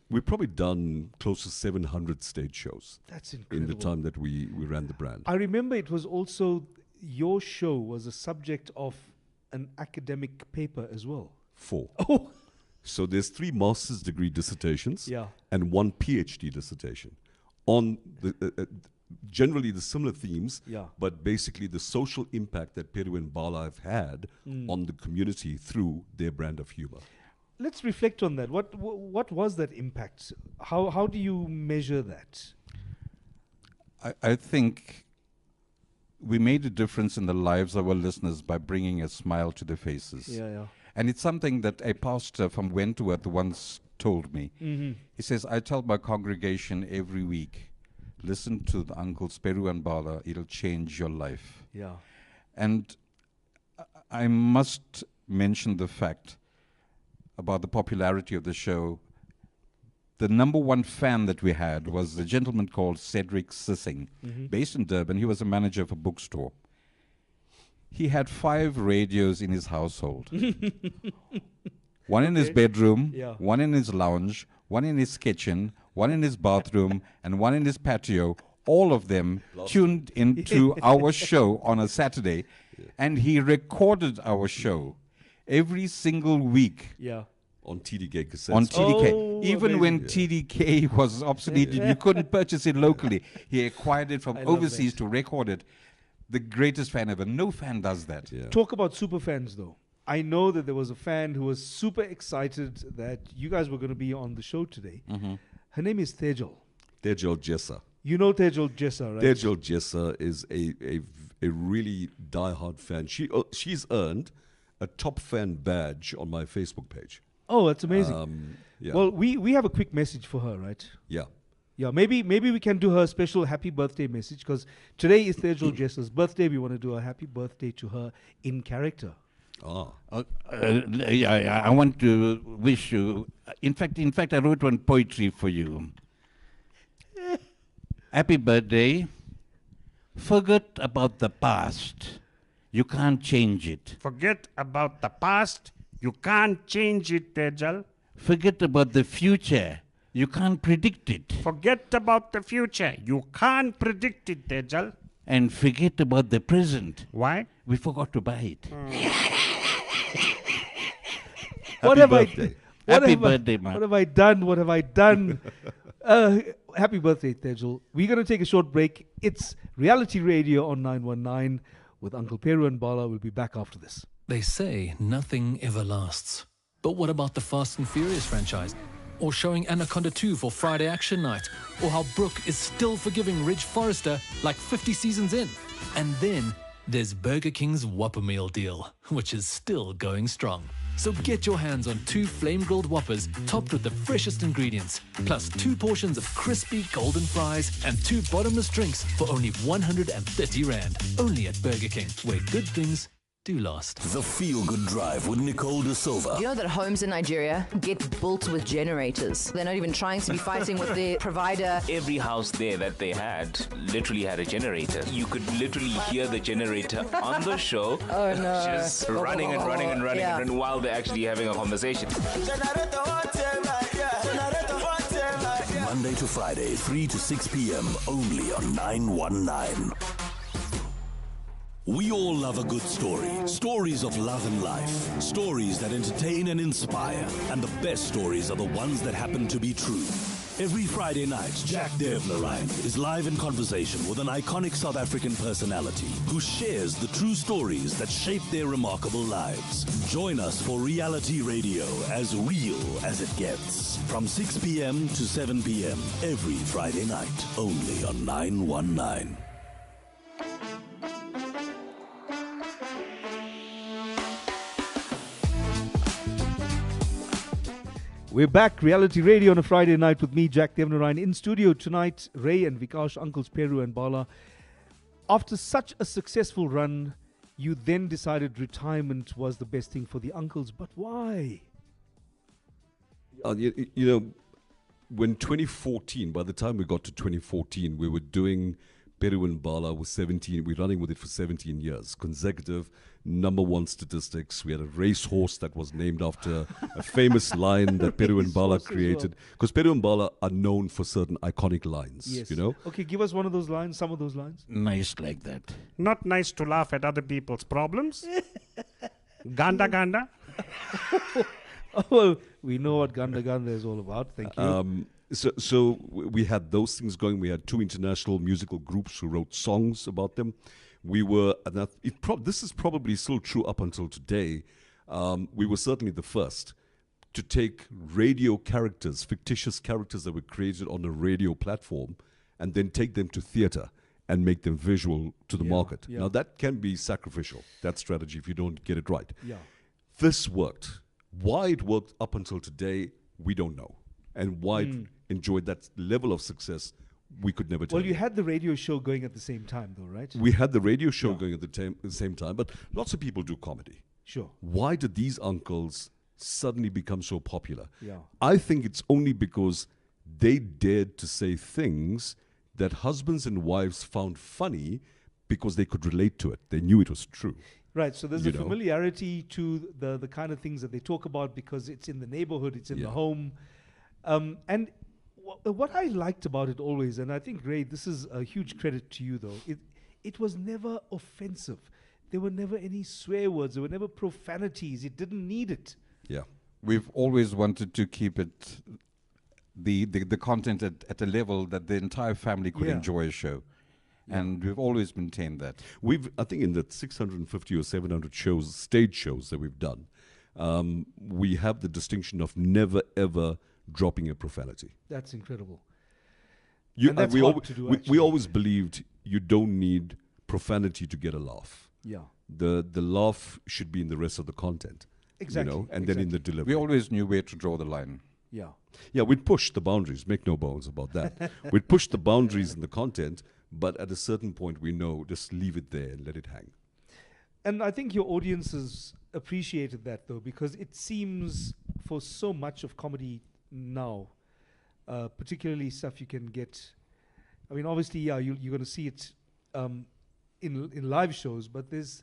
S3: We've probably done close to 700 stage shows.
S2: That's incredible.
S3: In the time that we ran the brand.
S2: I remember it was also, your show was a subject of an academic paper as well.
S3: 4.
S2: Oh.
S3: So there's 3 master's degree dissertations and 1 PhD dissertation on the generally the similar themes, but basically the social impact that Peru and Bala have had on the community through their brand of humor.
S2: Let's reflect on that. What was that impact? How do you measure that?
S4: I think we made a difference in the lives of our listeners by bringing a smile to their faces.
S2: Yeah.
S4: And it's something that a pastor from Wentworth once told me. He says, I tell my congregation every week, listen to the uncles Peru and Bala, it'll change your life.
S2: Yeah.
S4: And I must mention the fact about the popularity of the show. The number 1 fan that we had was a gentleman called Cedric Sissing, based in Durban. He was a manager of a bookstore. He had 5 radios in his household. One in his bedroom, one in his lounge, one in his kitchen, one in his bathroom, and one in his patio, all of them tuned into our show on a Saturday. And he recorded our show every single week.
S3: On TDK cassettes.
S4: On TDK. Even when TDK was obsolete, you couldn't purchase it locally. He acquired it from overseas to record it. The greatest fan ever. No fan does that.
S2: Talk about super fans, though. I know that there was a fan who was super excited that you guys were going to be on the show today. Her name is Tejal.
S3: Tejal Jessa.
S2: You know Tejal Jessa, right?
S3: Tejal Jessa is a really diehard fan. She's earned a top fan badge on my Facebook page.
S2: Oh, that's amazing. Well, we have a quick message for her, right?
S3: Yeah.
S2: Yeah, maybe we can do her a special happy birthday message, because today is Tejal Jessa's birthday. We want to do a happy birthday to her in character.
S7: Yeah, I want to wish you. In fact, I wrote one poetry for you. Happy birthday. Forget about the past. You can't change it.
S8: Forget about the past. You can't change it, Tejal.
S7: Forget about the future. You can't predict it.
S8: Forget about the future. You can't predict it, Tejal.
S7: And forget about the present.
S8: Why?
S7: We forgot to buy it.
S2: Happy
S7: birthday, man.
S2: What have I done? What have I done? Happy birthday, Tejal. We're going to take a short break. It's Reality Radio on 919 with Uncle Peru and Bala. We'll be back after this.
S5: They say nothing ever lasts. But what about the Fast and Furious franchise? Or showing Anaconda 2 for Friday Action Night? Or how Brooke is still forgiving Ridge Forrester like 50 seasons in? And then there's Burger King's Whopper Meal deal, which is still going strong. So get your hands on 2 flame-grilled Whoppers topped with the freshest ingredients, plus 2 portions of crispy golden fries and 2 bottomless drinks for only 130 Rand. Only at Burger King, where good things do last.
S1: The Feel Good Drive with Nicole De Silva.
S9: Do you know that homes in Nigeria get built with generators? They're not even trying to be fighting with their provider.
S6: Every house there that they had literally had a generator. You could literally hear the generator on the show.
S9: Oh no.
S6: Just running and running and running
S9: Yeah.
S6: and running while they're actually having a conversation.
S1: Monday to Friday, 3 to 6 p.m. only on 919. We all love a good story. Stories of love and life. Stories that entertain and inspire. And the best stories are the ones that happen to be true. Every Friday night, Jack Devlin is live in conversation with an iconic South African personality who shares the true stories that shape their remarkable lives. Join us for Reality Radio, as real as it gets. From 6 p.m. to 7 p.m. every Friday night, only on 919.
S2: We're back, Reality Radio on a Friday night with me, Jack Devnarine. In studio tonight, Ray and Vikash, Uncles Peru and Bala. After such a successful run, you then decided retirement was the best thing for the uncles. But why?
S3: You know, when 2014, by the time we got to 2014, we were doing Peru and Bala with 17. We're running with it for 17 years, consecutive #1 statistics. We had a racehorse that was named after a famous line that Peru and Bala created. Because Peru and Bala are known for certain iconic lines.
S2: Yes.
S3: You know.
S2: Okay, give us one of those lines, some of those lines.
S7: Nice like that.
S8: Not nice to laugh at other people's problems. Ganda ganda.
S2: Oh, well, we know what Ganda Ganda is all about. Thank you.
S3: So we had those things going. We had 2 international musical groups who wrote songs about them. We were, and this is probably still true up until today, we were certainly the first to take radio characters, fictitious characters that were created on a radio platform, and then take them to theater and make them visual to the market.
S2: Yeah.
S3: Now that can be sacrificial, that strategy, if you don't get it right.
S2: Yeah.
S3: This worked. Why it worked up until today, we don't know. And why it enjoyed that level of success, we could never tell.
S2: Well, you had the radio show going at the same time, though, right?
S3: We had the radio show going at the same time, but lots of people do comedy.
S2: Sure.
S3: Why did these uncles suddenly become so popular?
S2: Yeah.
S3: I think it's only because they dared to say things that husbands and wives found funny because they could relate to it. They knew it was true.
S2: Right, so there's a familiarity to the kind of things that they talk about because it's in the neighborhood, it's in the home. And what I liked about it always, and I think, Ray, this is a huge credit to you, though, it was never offensive. There were never any swear words. There were never profanities. It didn't need it.
S3: Yeah.
S4: We've always wanted to keep it, the content at a level that the entire family could enjoy a show. And we've always maintained that.
S3: I think in the 650 or 700 shows, stage shows that we've done, we have the distinction of never, ever dropping a profanity.
S2: That's incredible.
S3: And
S2: that's hard to do,
S3: we always believed you don't need profanity to get a laugh.
S2: Yeah.
S3: The laugh should be in the rest of the content.
S2: Exactly.
S3: And then in the delivery.
S4: We always knew where to draw the line.
S2: Yeah.
S3: Yeah, we'd push the boundaries, make no bones about that. We'd push the boundaries in the content, but at a certain point we know, just leave it there and let it hang.
S2: And I think your audiences appreciated that, though, because it seems for so much of comedy now, particularly stuff you can get. I mean, obviously, yeah, you're going to see it in live shows, but there's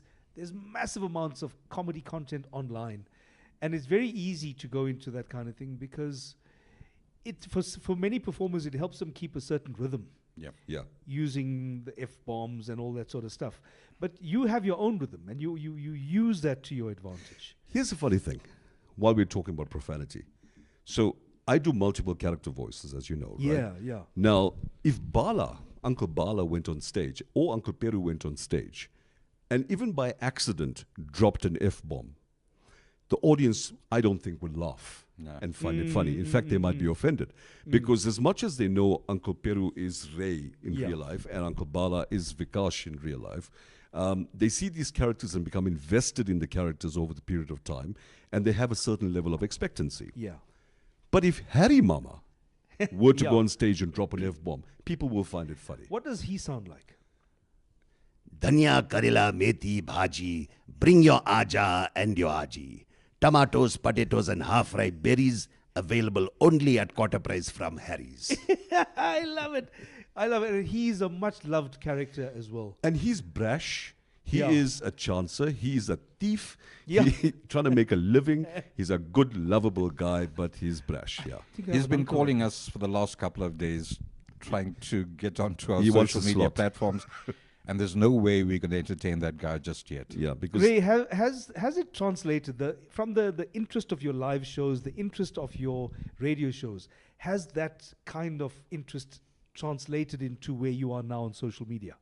S2: massive amounts of comedy content online, and it's very easy to go into that kind of thing because for many performers it helps them keep a certain rhythm.
S3: Yeah.
S2: Using the F-bombs and all that sort of stuff. But you have your own rhythm, and you use that to your advantage.
S3: Here's the funny thing, while we're talking about profanity. So I do multiple character voices, as you know, right?
S2: Yeah.
S3: Now, if Uncle Bala went on stage, or Uncle Peru went on stage, and even by accident dropped an F-bomb, the audience, I don't think, would laugh and find it funny. In fact, they might be offended. Because as much as they know Uncle Peru is Ray in real life and Uncle Bala is Vikash in real life, they see these characters and become invested in the characters over the period of time, and they have a certain level of expectancy.
S2: Yeah.
S3: But if Harry Mama were to go on stage and drop an F-bomb, people will find it funny.
S2: What does he sound like?
S10: Dhania, karela, methi, bhaji, bring your aja and your aji. Tomatoes, potatoes and half-ripe berries available only at quarter price from Harry's.
S2: I love it. And he's a much-loved character as well.
S3: And he's brash. He is a chancer. He's a thief.
S2: Yeah.
S3: Trying to make a living. He's a good, lovable guy, but he's brash. Yeah.
S4: He's been calling us for the last couple of days, trying to get onto our
S3: He wants
S4: social
S3: a
S4: media
S3: slot.
S4: platforms. And there's no way we're going to entertain that guy just yet.
S3: Yeah, because
S2: Ray, has it translated from the interest of your live shows, the interest of your radio shows, has that kind of interest translated into where you are now on social media?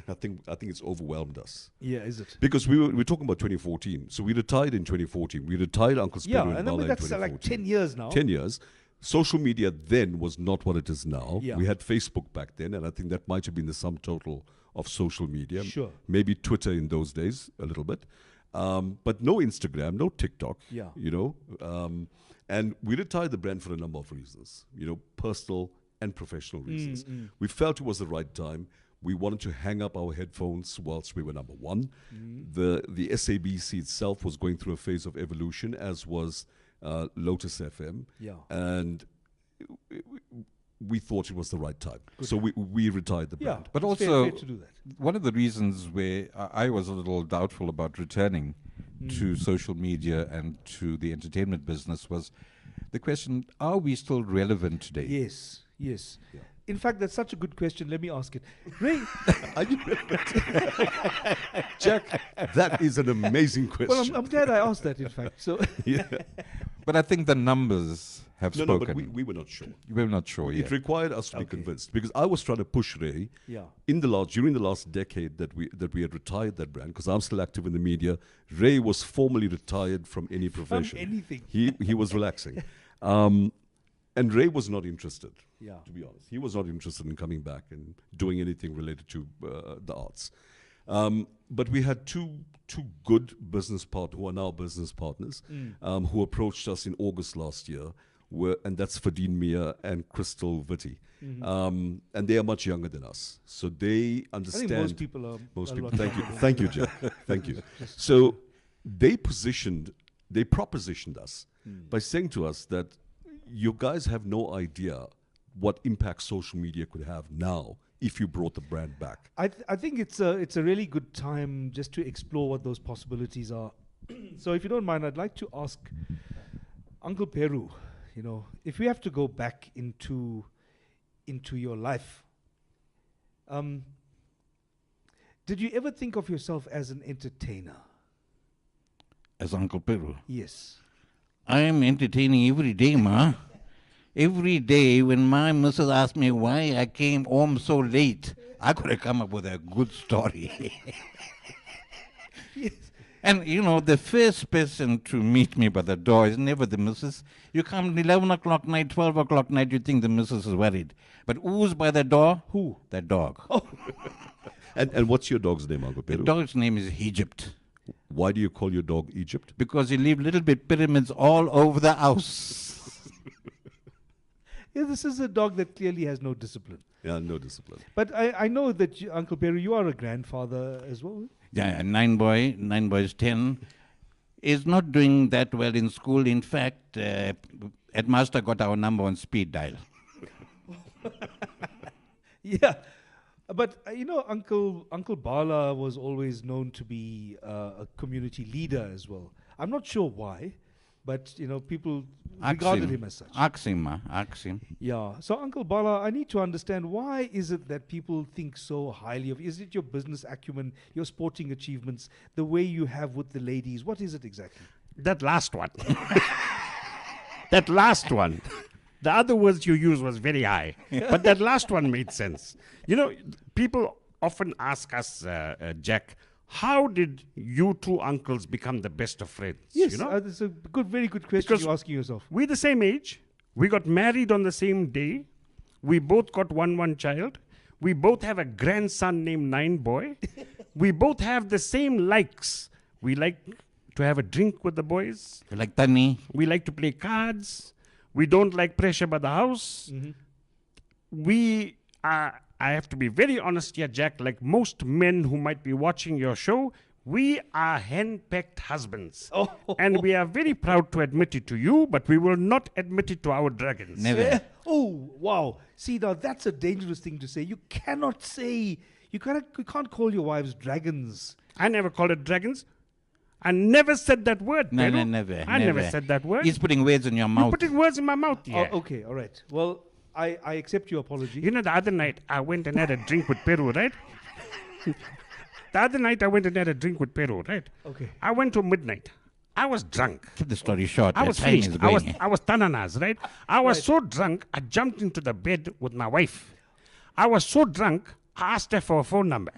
S3: I think it's overwhelmed us.
S2: Yeah, is it?
S3: Because we're talking about 2014. So we retired in 2014. We retired Uncle Spedo and
S2: and
S3: Bala in
S2: that's
S3: 2014.
S2: like 10 years now.
S3: 10 years. Social media then was not what it is now.
S2: Yeah.
S3: We had Facebook back then, and I think that might have been the sum total of social media.
S2: Sure.
S3: Maybe Twitter in those days, a little bit. But no Instagram, no TikTok.
S2: Yeah.
S3: And we retired the brand for a number of reasons, personal and professional reasons. We felt it was the right time. We wanted to hang up our headphones whilst we were number one. The SABC itself was going through a phase of evolution, as was Lotus FM.
S2: Yeah.
S3: And we thought it was the right time. So we retired the brand.
S2: Yeah,
S4: But
S2: it's
S4: also,
S2: fair to do that.
S4: one of the reasons where I was a little doubtful about returning to social media and to the entertainment business was the question, are we still relevant today?
S2: Yes. In fact, that's such a good question. Let me ask it. Ray,
S3: Are you Jack, that is an amazing question.
S2: well, I'm glad I asked that, in fact. So,
S4: But I think the numbers have
S3: No,
S4: spoken.
S3: but we were not sure.
S4: We're not sure yet.
S3: It required us to be convinced, because I was trying to push Ray
S2: Yeah.
S3: during the last decade that we had retired that brand, because I'm still active in the media. Ray was formally retired from any profession.
S2: anything.
S3: He was relaxing. And Ray was not interested,
S2: Yeah.
S3: to be honest. He was not interested in coming back and doing anything related to the arts. But we had two good business partners, who are now business partners, who approached us in August last year, and that's Fadine Mia and Crystal Vitti. And they are much younger than us. So they
S2: I
S3: understand.
S2: think most people are.
S3: Most
S2: a
S3: people.
S2: lot
S3: Thank you.
S2: younger.
S3: Thank you, Jack. Thank you. So they propositioned us by saying to us that you guys have no idea what impact social media could have now if you brought the brand back.
S2: I think it's a really good time just to explore what those possibilities are. So if you don't mind, I'd like to ask Uncle Peru, if we have to go back into your life, did you ever think of yourself as an entertainer?
S7: As Uncle Peru.
S2: Yes.
S7: I am entertaining every day, ma. Every day when my missus asked me why I came home so late, I could have come up with a good story.
S2: Yes.
S7: And, the first person to meet me by the door is never the missus. You come at 11 o'clock night, 12 o'clock night, you think the missus is worried. But who's by the door?
S2: Who?
S7: The dog.
S3: And what's your dog's name, Uncle
S7: The
S3: Peru?
S7: dog's name is Egypt.
S3: Why do you call your dog Egypt?
S7: Because you leave little bit pyramids all over the house.
S2: Yeah, this is a dog that clearly has no discipline.
S3: Yeah, no discipline.
S2: But I know that, Uncle Peru, you are a grandfather as well.
S7: Yeah, 9 boys, 10. Is not doing that well in school. In fact, headmaster got our number on speed dial.
S2: Yeah. But, Uncle Bala was always known to be a community leader as well. I'm not sure why, but, people regarded him as such.
S7: Ask him.
S2: Yeah. So, Uncle Bala, I need to understand, why is it that people think so highly of you? Is it your business acumen, your sporting achievements, the way you have with the ladies? What is it exactly?
S8: That last one. That last one. The other words you used was very high. But that last one made sense. People often ask us, Jack, how did you two uncles become the best of friends?
S2: Yes, that's a very good question you're asking yourself.
S8: We're the same age. We got married on the same day. We both got one child. We both have a grandson named Nine Boy. We both have the same likes. We like to have a drink with the boys.
S7: You like Tani?
S8: We like to play cards. We don't like pressure by the house. We are, I have to be very honest here, Jack, like most men who might be watching your show, we are hen-pecked husbands. And we are very proud to admit it to you, but we will not admit it to our dragons.
S7: Never.
S2: Yeah. Oh, wow. See, now that's a dangerous thing to say. You cannot say, you can't call your wives dragons.
S8: I never called it dragons. I never said that word.
S7: No,
S8: Pedro.
S7: never.
S8: I never said that word.
S7: He's putting words in your mouth.
S8: You're putting words in my mouth, yeah.
S2: Oh, okay, all right. Well, I accept your apology.
S8: The other night I went and had a drink with Peru, right? The other night I went and had a drink with Peru, right?
S2: Okay.
S8: I went to midnight. I was drunk.
S7: Keep the story short.
S8: I was
S7: Time
S8: finished.
S7: is
S8: I was
S7: going.
S8: tananas, right? I was so drunk, I jumped into the bed with my wife. I was so drunk, I asked her for a phone number.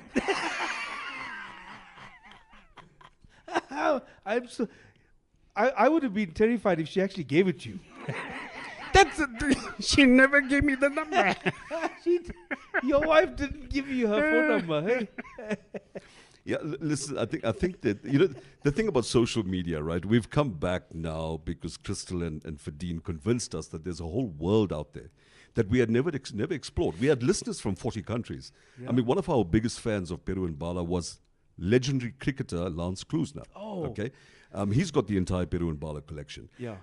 S2: I would have been terrified if she actually gave it to you.
S8: She never gave me the number.
S2: Your wife didn't give you her phone number, hey?
S3: Yeah, listen, I think that, the thing about social media, right? We've come back now because Crystal and Fadine convinced us that there's a whole world out there that we had never explored. We had listeners from 40 countries. Yeah. I mean, one of our biggest fans of Peru and Bala was legendary cricketer Lance Klusener.
S2: Oh.
S3: Okay. He's got the entire Peru and Bala collection.
S2: Yeah.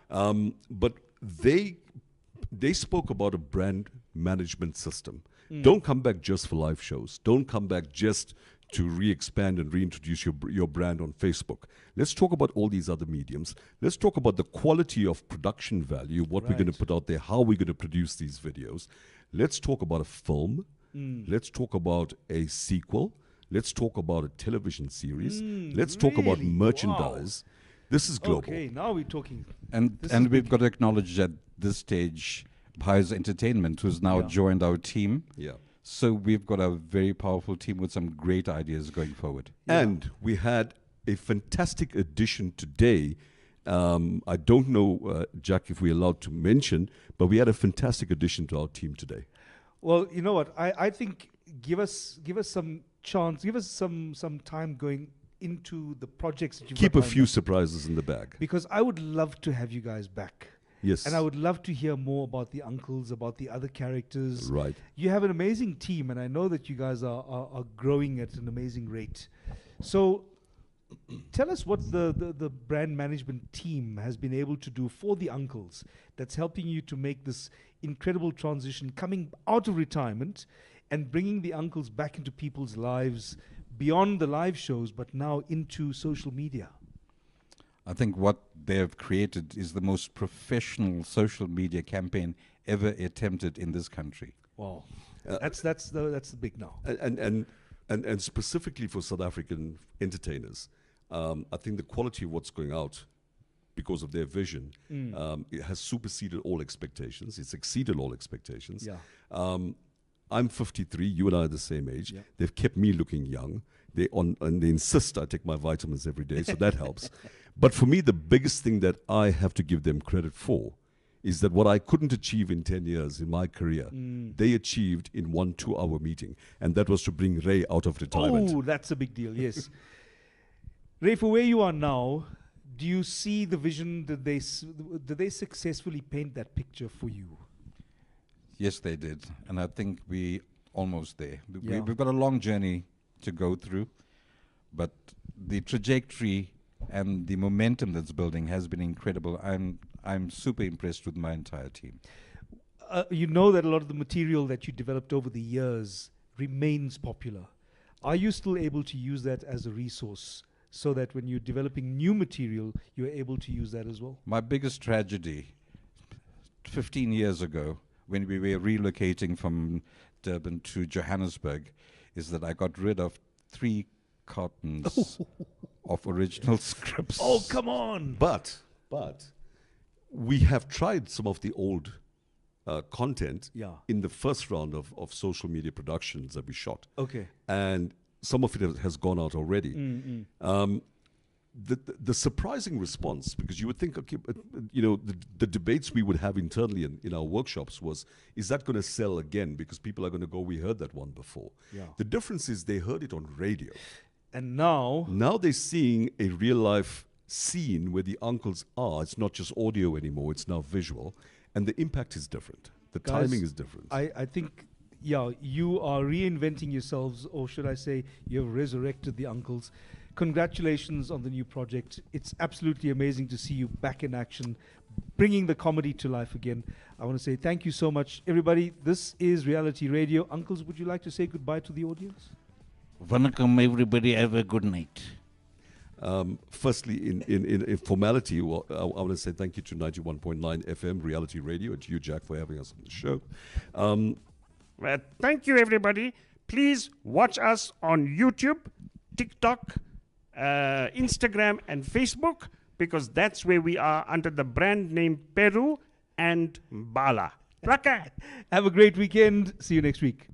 S3: But they spoke about a brand management system. Don't come back just for live shows. Don't come back just to re-expand and reintroduce your brand on Facebook. Let's talk about all these other mediums. Let's talk about the quality of production value, what we're going to put out there, how we're going to produce these videos. Let's talk about a film. Let's talk about a sequel. Let's talk about a television series. Let's talk about merchandise. Wow. This is global.
S2: Okay, now we're talking.
S4: And we've got to acknowledge at this stage Pies Entertainment, who's now joined our team.
S3: Yeah.
S4: So we've got a very powerful team with some great ideas going forward.
S3: Yeah. And we had a fantastic addition today. I don't know, Jack, if we're allowed to mention, but we had a fantastic addition to our team today.
S2: Well, you know what? I think give us some chance, give us some time going into the projects that you've
S3: Keep
S2: got
S3: a few surprises in the bag.
S2: Because I would love to have you guys back.
S3: Yes.
S2: And I would love to hear more about the uncles, about the other characters.
S3: Right.
S2: You have an amazing team, and I know that you guys are growing at an amazing rate. So tell us what the brand management team has been able to do for the uncles that's helping you to make this incredible transition, coming out of retirement and bringing the uncles back into people's lives beyond the live shows, but now into social media.
S4: I think what they've created is the most professional social media campaign ever attempted in this country.
S2: Wow, that's the big now.
S3: And specifically for South African entertainers, I think the quality of what's going out, because of their vision, it has superseded all expectations. It's exceeded all expectations.
S2: Yeah.
S3: I'm 53. You and I are the same age.
S2: Yeah.
S3: They've kept me looking young. They insist I take my vitamins every day, so that helps. But for me, the biggest thing that I have to give them credit for is that what I couldn't achieve in 10 years in my career, they achieved in 1 2-hour meeting. And that was to bring Ray out of retirement.
S2: Oh, that's a big deal, yes. Ray, for where you are now, do you see the vision? Did they successfully paint that picture for you?
S4: Yes, they did. And I think we almost there.
S2: Yeah.
S4: We've got a long journey to go through, but the trajectory and the momentum that's building has been incredible. I'm super impressed with my entire team.
S2: You know that a lot of the material that you developed over the years remains popular. Are you still able to use that as a resource so that when you're developing new material, you're able to use that as well?
S4: My biggest tragedy 15 years ago, when we were relocating from Durban to Johannesburg, is that I got rid of 3 cartons of original scripts.
S2: Oh, come on!
S3: But we have tried some of the old content in the first round of social media productions that we shot.
S2: Okay.
S3: And some of it has gone out already. The surprising response, because you would think, okay, the debates we would have internally in our workshops was, is that going to sell again? Because people are going to go, we heard that one before.
S2: Yeah.
S3: The difference is they heard it on radio.
S2: And now
S3: they're seeing a real life scene where the uncles are. It's not just audio anymore, it's now visual. And the impact is different. The timing is different.
S2: I think, you are reinventing yourselves, or should I say, you have resurrected the uncles. Congratulations on the new project. It's absolutely amazing to see you back in action, bringing the comedy to life again. I want to say thank you so much, everybody. This is Reality Radio. Uncles, would you like to say goodbye to the audience?
S7: Vanakkam, everybody. Have a good night.
S3: Firstly, in formality, I want to say thank you to 91.9 FM Reality Radio, and to you, Jack, for having us on the show.
S8: Well, thank you, everybody. Please watch us on YouTube, TikTok, Instagram, and Facebook, because that's where we are under the brand name Peru and Bala. Raka.
S2: Have a great weekend. See you next week.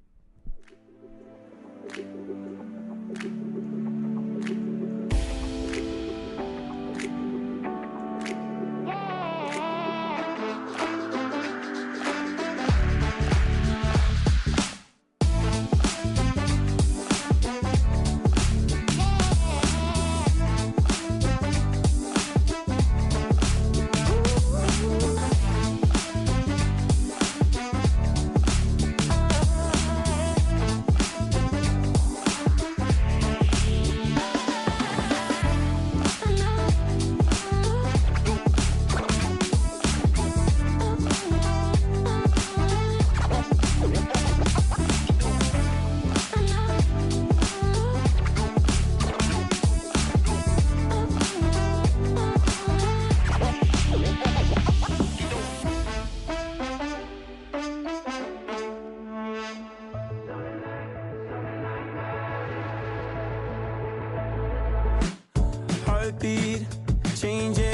S11: Heartbeat changing.